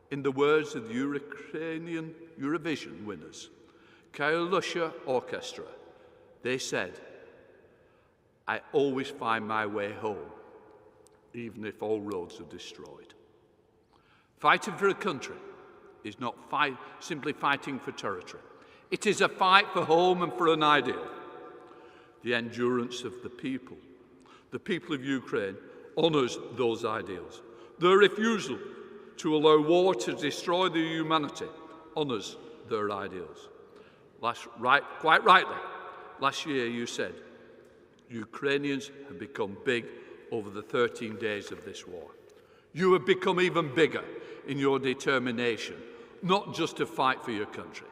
In the words of the Ukrainian Eurovision winners, Kyolosha Orchestra, they said, "I always find my way home, even if all roads are destroyed." Fighting for a country is not simply fighting for territory. It is a fight for home and for an ideal. The endurance of the people of Ukraine, honours those ideals. Their refusal to allow war to destroy their humanity honours their ideals. Quite rightly, last year you said, Ukrainians have become big over the 13 days of this war. You have become even bigger in your determination, not just to fight for your country,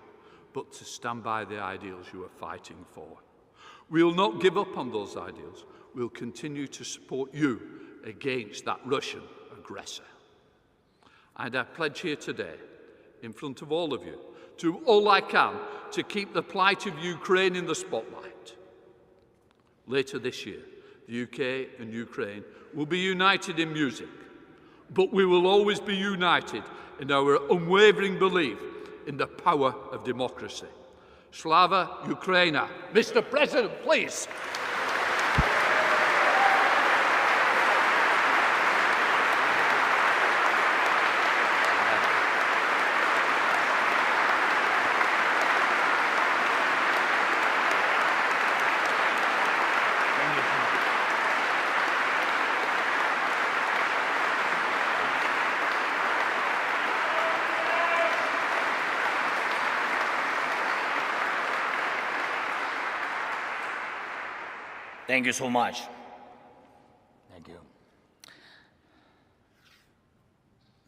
but to stand by the ideals you are fighting for. We'll not give up on those ideals. We'll continue to support you against that Russian aggressor. And I pledge here today, in front of all of you, to do all I can to keep the plight of Ukraine in the spotlight. Later this year, the UK and Ukraine will be united in music, but we will always be united in our unwavering belief in the power of democracy. Slava Ukraina. Mr. President, please. Thank you so much. Thank you.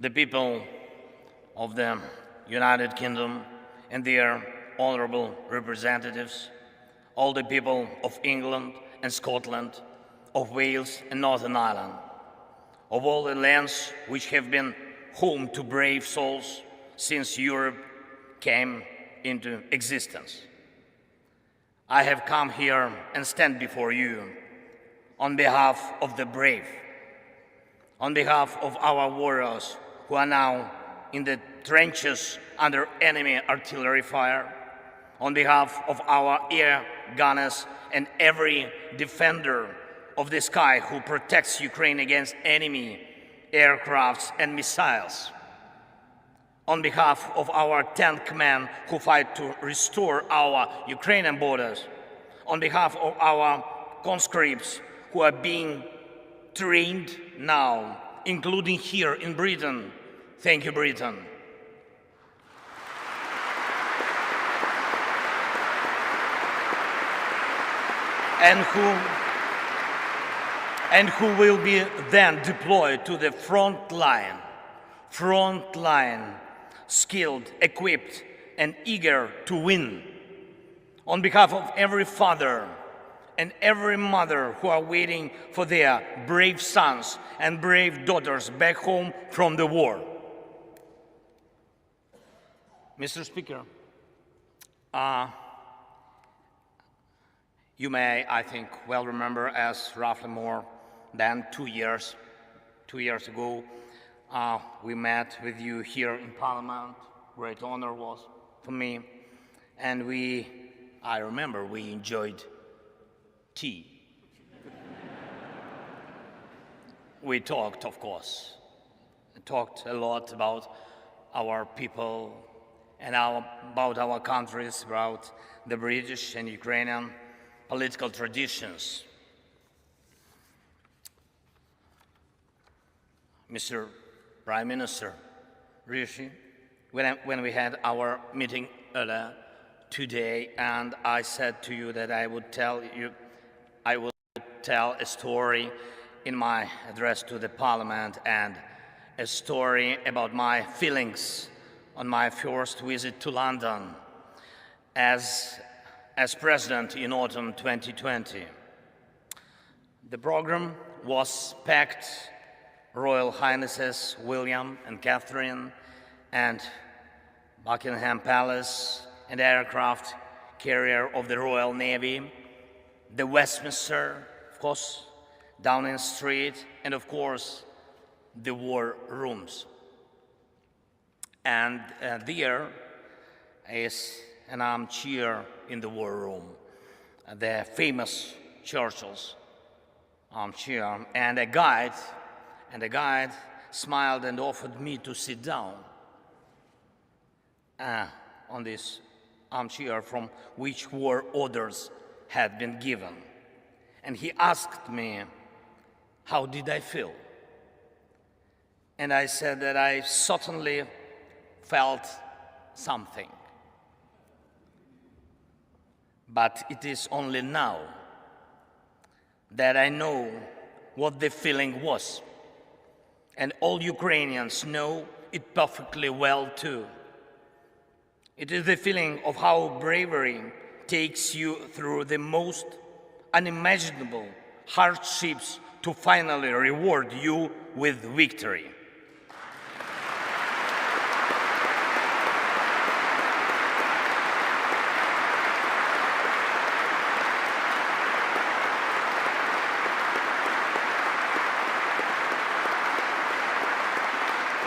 The people of the United Kingdom and their honourable representatives, all the people of England and Scotland, of Wales and Northern Ireland, of all the lands which have been home to brave souls since Europe came into existence. I have come here and stand before you on behalf of the brave, on behalf of our warriors who are now in the trenches under enemy artillery fire, on behalf of our air gunners and every defender of the sky who protects Ukraine against enemy aircrafts and missiles, on behalf of our tank men who fight to restore our Ukrainian borders, on behalf of our conscripts who are being trained now, including here in Britain. Thank you, Britain. And who will be then deployed to the front line, skilled, equipped, and eager to win. On behalf of every father and every mother who are waiting for their brave sons and brave daughters back home from the war. Mr. Speaker, you may, I think, well remember as roughly more than 2 years ago, we met with you here in Parliament. Great honor was for me. And I remember we enjoyed tea. We talked, of course. We talked a lot about our people and about our countries, about the British and Ukrainian political traditions. Mr. Prime Minister Rishi, when we had our meeting earlier today, and I said to you that I would tell a story in my address to the Parliament, and a story about my feelings on my first visit to London as President in autumn 2020. The program was packed. Royal Highnesses William and Catherine and Buckingham Palace and aircraft carrier of the Royal Navy, the Westminster, of course, Downing Street, and of course, the war rooms. And there is an armchair in the war room, the famous Churchill's armchair, and a guide smiled and offered me to sit down on this armchair from which war orders had been given. And he asked me, how did I feel? And I said that I certainly felt something. But it is only now that I know what the feeling was. And all Ukrainians know it perfectly well too. It is the feeling of how bravery takes you through the most unimaginable hardships to finally reward you with victory.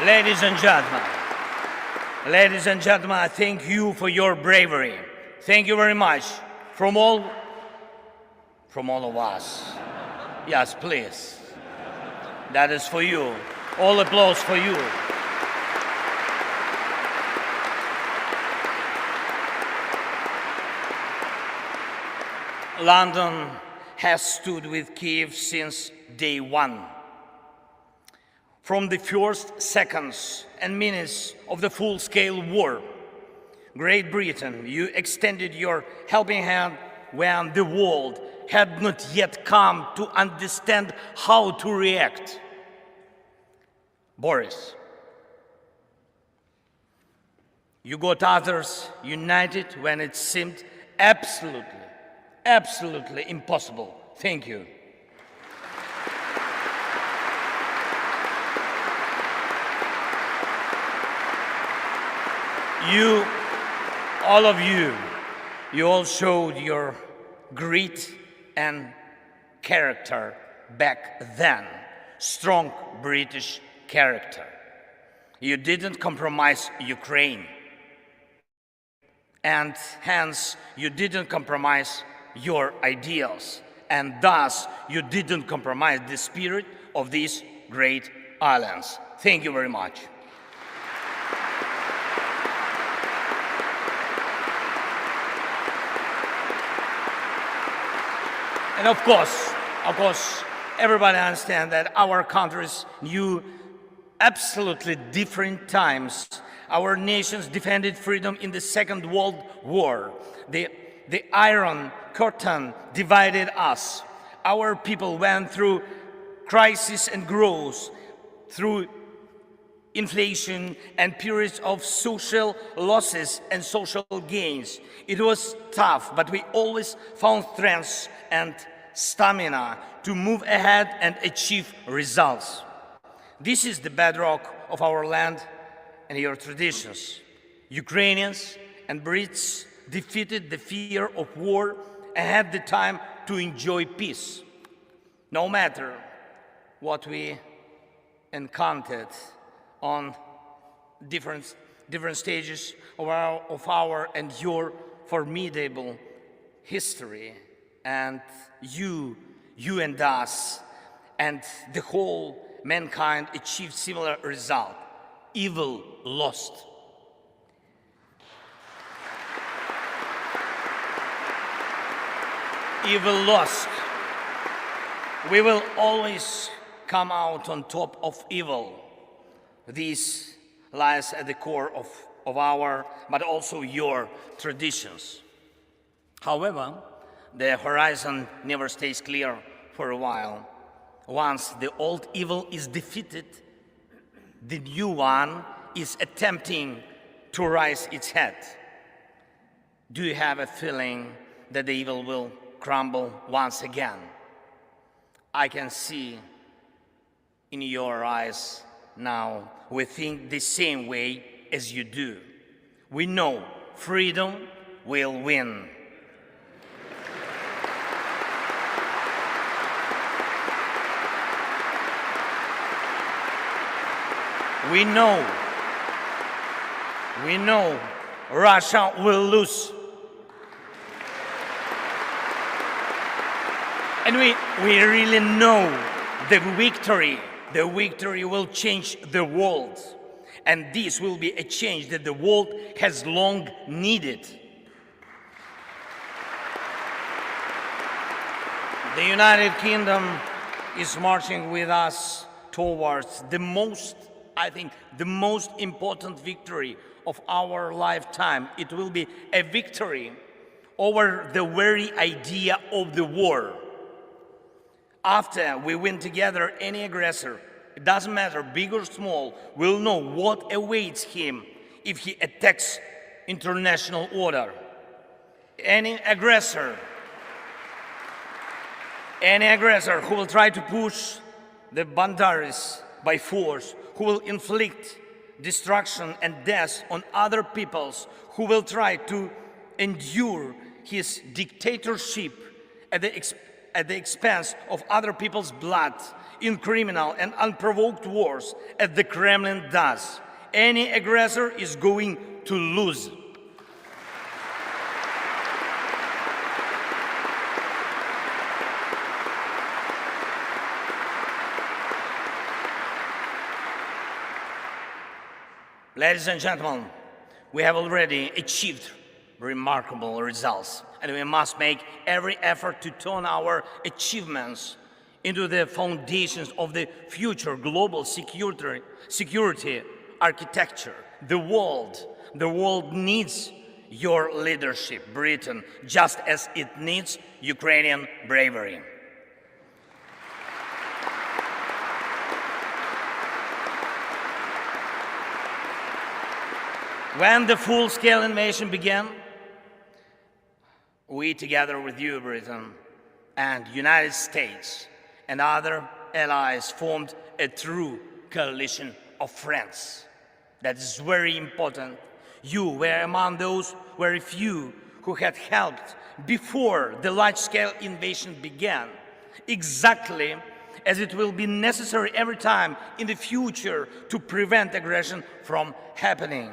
Ladies and gentlemen, I thank you for your bravery. Thank you very much from all of us. Yes, please. That is for you. All applause for you. London has stood with Kiev since day one. From the first seconds and minutes of the full-scale war, Great Britain, you extended your helping hand when the world had not yet come to understand how to react. Boris, you got others united when it seemed absolutely impossible. Thank you. All of you all showed your grit and character back then, strong British character. You didn't compromise Ukraine, and hence you didn't compromise your ideals, and thus you didn't compromise the spirit of these great islands. Thank you very much. And of course, everybody understands that our countries knew absolutely different times. Our nations defended freedom in the Second World War. The Iron Curtain divided us. Our people went through crisis and growth, through inflation and periods of social losses and social gains. It was tough, but we always found strength and stamina to move ahead and achieve results. This is the bedrock of our land and your traditions. Ukrainians and Brits defeated the fear of war and had the time to enjoy peace. No matter what we encountered on different stages of our and your formidable history, and you and us and the whole mankind achieved similar result. Evil lost. Evil lost. We will always come out on top of evil. This lies at the core of our, but also your traditions. However, the horizon never stays clear for a while. Once the old evil is defeated, the new one is attempting to rise its head. Do you have a feeling that the evil will crumble once again? I can see in your eyes now we think the same way as you do. We know freedom will win. We know Russia will lose. And we really know the victory will change the world. And this will be a change that the world has long needed. The United Kingdom is marching with us towards the most important victory of our lifetime. It will be a victory over the very idea of the war. After we win together, any aggressor, it doesn't matter, big or small, will know what awaits him if he attacks international order. Any aggressor who will try to push the boundaries by force, who will inflict destruction and death on other peoples, who will try to endure his dictatorship at the expense of other people's blood in criminal and unprovoked wars, as the Kremlin does. Any aggressor is going to lose. Ladies and gentlemen, we have already achieved remarkable results, and we must make every effort to turn our achievements into the foundations of the future global security architecture. The world needs your leadership, Britain, just as it needs Ukrainian bravery. When the full-scale invasion began, we, together with you, Britain, and United States and other allies, formed a true coalition of friends. That is very important. You were among those very few who had helped before the large-scale invasion began, exactly as it will be necessary every time in the future to prevent aggression from happening.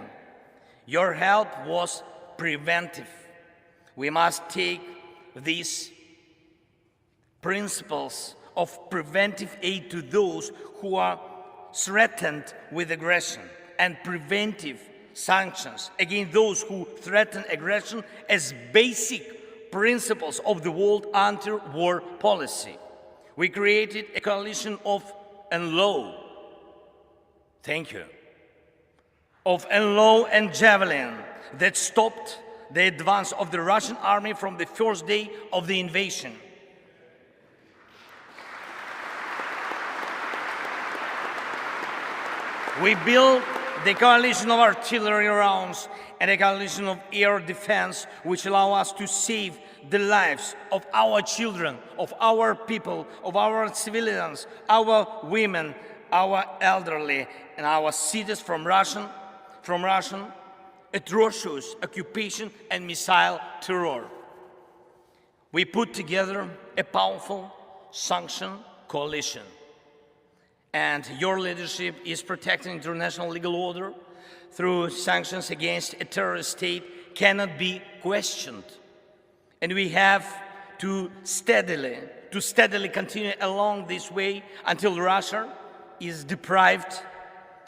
Your help was preventive. We must take these principles of preventive aid to those who are threatened with aggression, and preventive sanctions against those who threaten aggression as basic principles of the world anti-war policy. We created a coalition of NLAW. Thank you. Of NLAW and Javelin that stopped the advance of the Russian army from the first day of the invasion. We built the coalition of artillery rounds and a coalition of air defense, which allow us to save the lives of our children, of our people, of our civilians, our women, our elderly, and our cities from Russian atrocious occupation and missile terror. We put together a powerful sanction coalition, and your leadership is protecting international legal order through sanctions against a terrorist state cannot be questioned. And we have to steadily continue along this way until Russia is deprived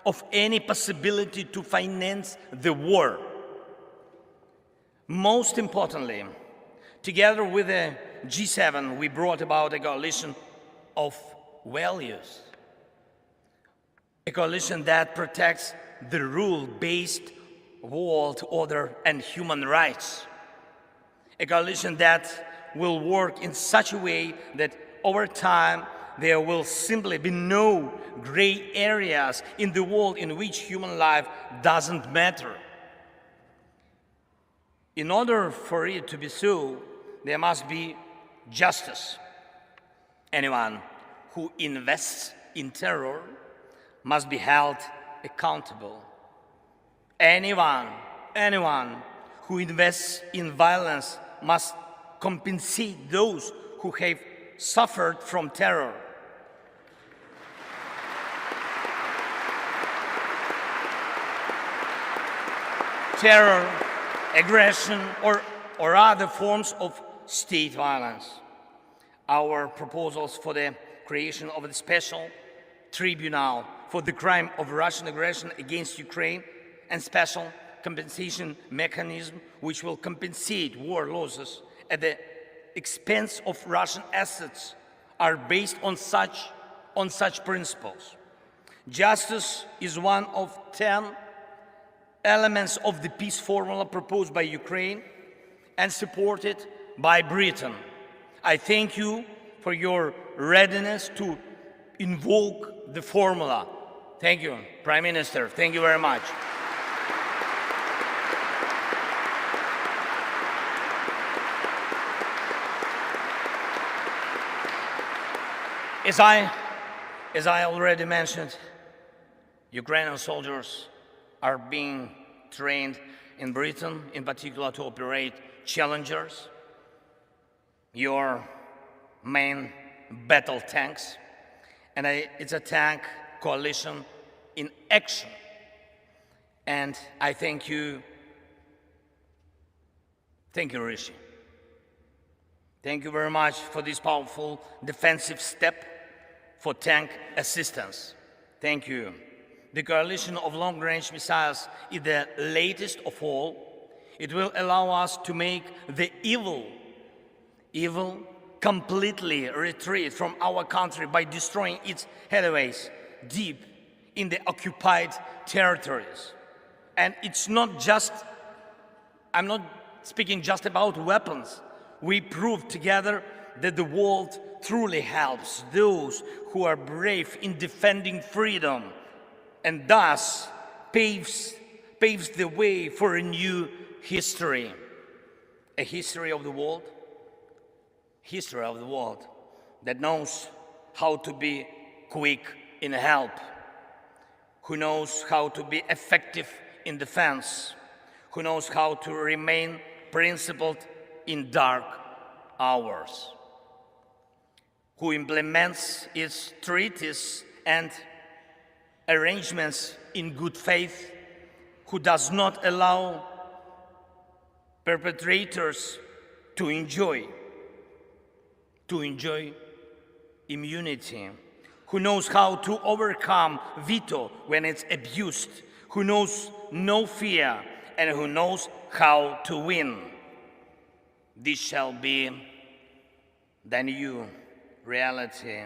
of any possibility to finance the war. Most importantly, together with the G7, we brought about a coalition of values, a coalition that protects the rule-based world order and human rights, a coalition that will work in such a way that over time there will simply be no gray areas in the world in which human life doesn't matter. In order for it to be so, there must be justice. Anyone who invests in terror must be held accountable. Anyone who invests in violence must compensate those who have suffered from terror. terror, aggression, or other forms of state violence. Our proposals for the creation of a special tribunal for the crime of Russian aggression against Ukraine and special compensation mechanism which will compensate war losses at the expense of Russian assets are based on such principles. Justice is one of 10 elements of the peace formula proposed by Ukraine and supported by Britain. I thank you for your readiness to invoke the formula. Thank you, Prime Minister. Thank you very much. As I already mentioned, Ukrainian soldiers are being trained in Britain, in particular to operate Challengers, your main battle tanks. And it's a tank coalition in action. And I thank you, Rishi. Thank you very much for this powerful defensive step for tank assistance. Thank you. The coalition of long-range missiles is the latest of all. It will allow us to make the evil completely retreat from our country by destroying its headways deep in the occupied territories. And it's not just, I'm not speaking just about weapons. We proved together that the world truly helps those who are brave in defending freedom and thus paves the way for a new history. A history of the world that knows how to be quick in help, who knows how to be effective in defense, who knows how to remain principled in dark hours, who implements its treaties and arrangements in good faith, who does not allow perpetrators to enjoy immunity, who knows how to overcome veto when it's abused, who knows no fear, and who knows how to win. This shall be the new reality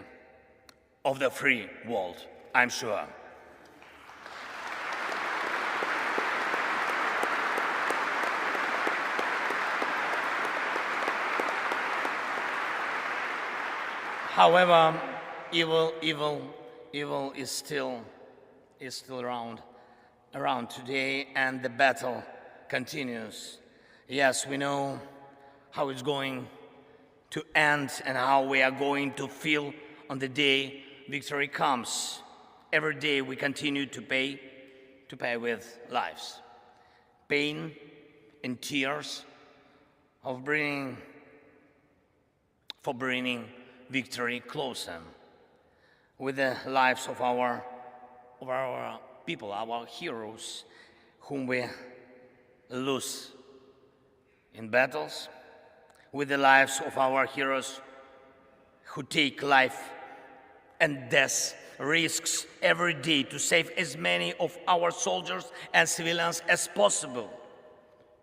of the free world, I'm sure. However, evil is still around today, and the battle continues. Yes, we know how it's going to end and how we are going to feel on the day victory comes. Every day we continue to pay with lives, pain and tears for bringing victory closer, with the lives of our people, our heroes, whom we lose in battles, with the lives of our heroes who take life and death risks every day to save as many of our soldiers and civilians as possible.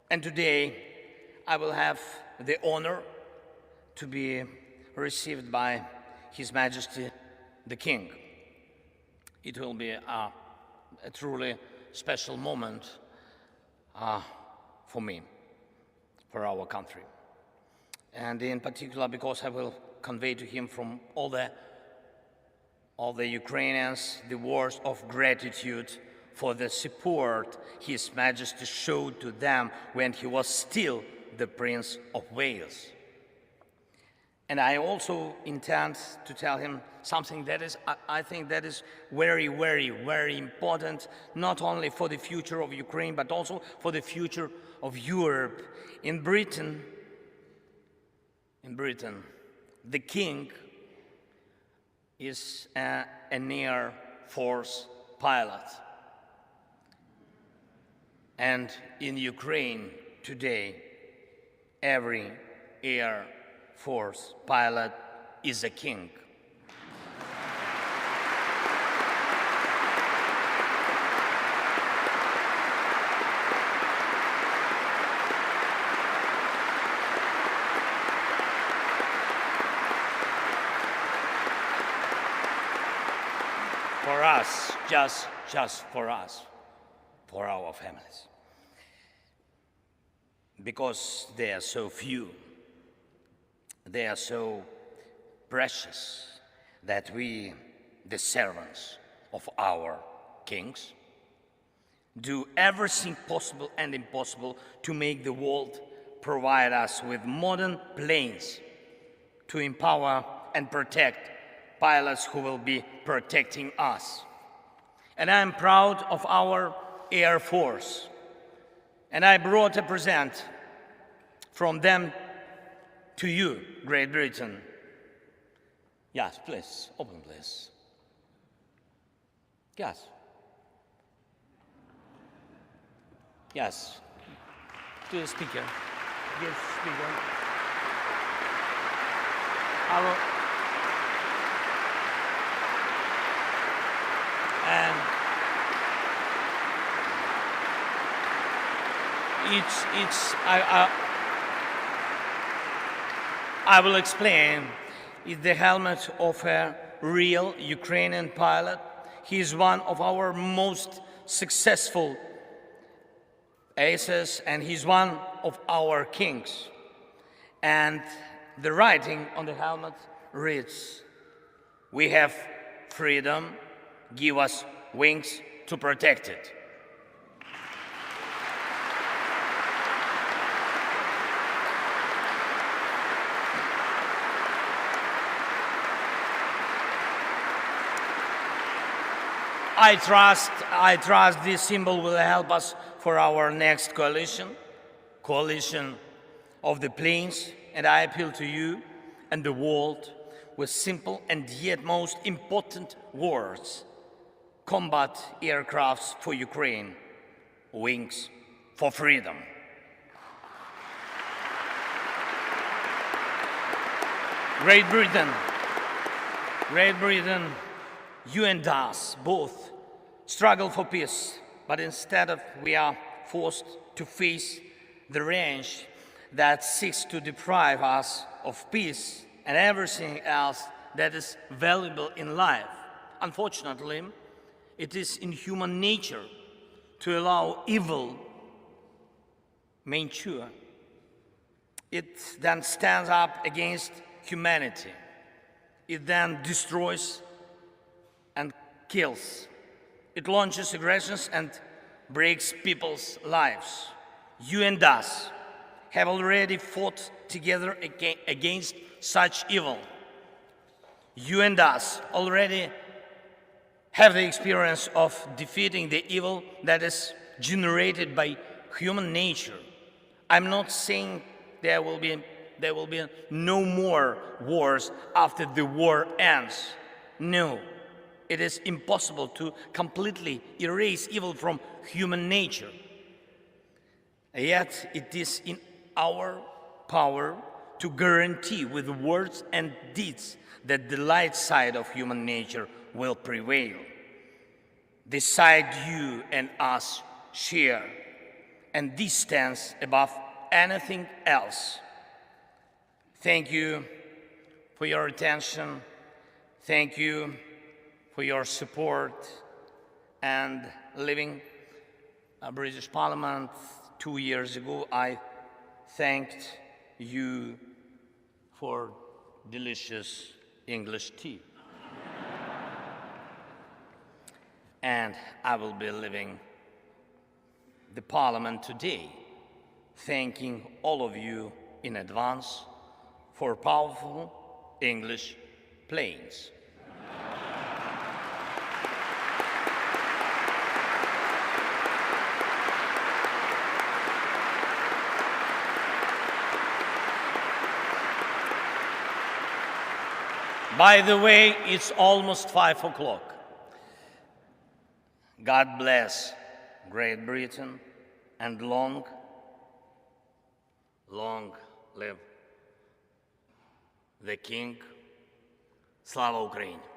And today I will have the honor to be received by His Majesty the King. It will be a truly special moment for me, for our country. And in particular because I will convey to him from all the Ukrainians the words of gratitude for the support His Majesty showed to them when he was still the Prince of Wales. And I also intend to tell him something that is, I think that is very, very, very important, not only for the future of Ukraine, but also for the future of Europe. In Britain, the king is an Air Force pilot. And in Ukraine today, every Air Force pilot is a king. For us, just for us, for our families. Because they are so few, they are so precious that we, the servants of our kings, do everything possible and impossible to make the world provide us with modern planes to empower and protect pilots who will be protecting us. And I'm proud of our Air Force. And I brought a present from them to you, Great Britain. Yes, please, open please. Yes. Yes. To the speaker. Yes, speaker. I will. And I will explain. It's the helmet of a real Ukrainian pilot. He is one of our most successful aces, and he's one of our kings. And the writing on the helmet reads, "We have freedom, give us wings to protect it." I trust this symbol will help us for our next coalition of the planes, and I appeal to you and the world with simple and yet most important words: combat aircrafts for Ukraine, wings for freedom. Great Britain, you and us both struggle for peace, but instead of we are forced to face the range that seeks to deprive us of peace and everything else that is valuable in life. Unfortunately, it is in human nature to allow evil mature. It then stands up against humanity. It then destroys and kills. It launches aggressions and breaks people's lives. You and us have already fought together against such evil. You and us already have the experience of defeating the evil that is generated by human nature. I'm not saying there will be no more wars after the war ends. No. It is impossible to completely erase evil from human nature. Yet it is in our power to guarantee with words and deeds that the light side of human nature will prevail. The side you and us share, and this stands above anything else. Thank you for your attention. Thank you for your support. And leaving British Parliament 2 years ago, I thanked you for delicious English tea. And I will be leaving the Parliament today, thanking all of you in advance for powerful English planes. By the way, it's almost 5 o'clock. God bless Great Britain and long live the King. Slava Ukraini!